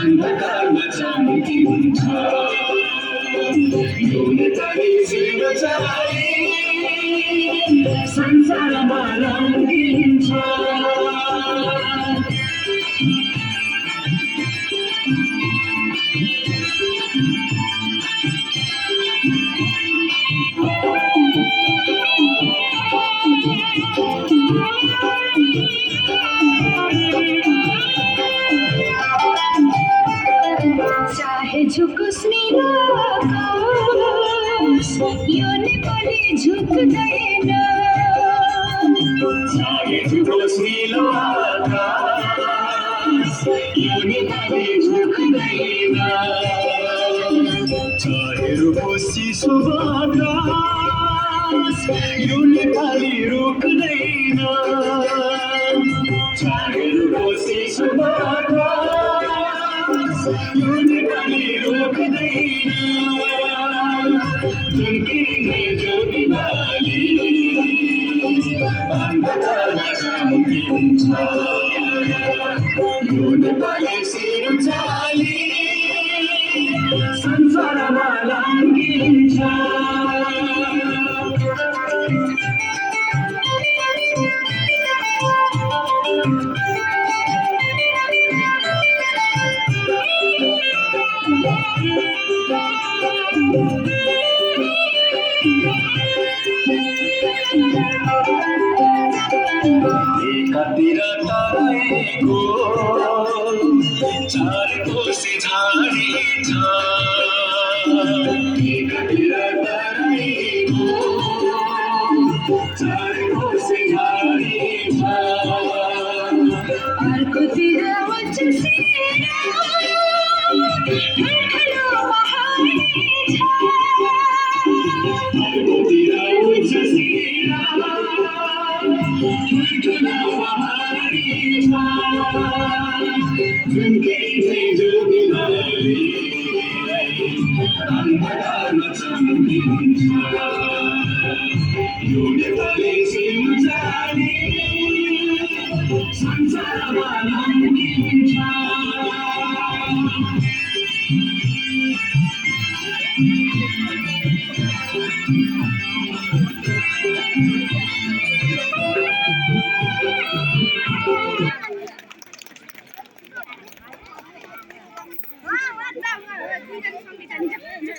అంతకాల చంకించా యోనితని జీవచారి సంసార బాలంగించా चाहे झुको नीला आकाश योने पले झुक गए ना चाहे झुको नीला आकाश योने पले झुक गए ना चाहे रूपोसी सुबाकाश योने पले रुक गए ना चाहे रूपोसी सुबाकाश योने पले रुक गए ना जिनकी है जो दिवाली अंधकार चमकिंचा योने पले सिर चाली संसार बालंगिंचा चार कोस झाड़ी था चार कोस झाड़ी था और को तेरा वचन से हेलो पहाड़ी छा तेरा उच्चसीरा ठुला पहाड़ी था जिनके थे जो दिवाली अंधकार चमकिंचा योने पले सिर चाली संसार बालंगिंचा Wah, mantap.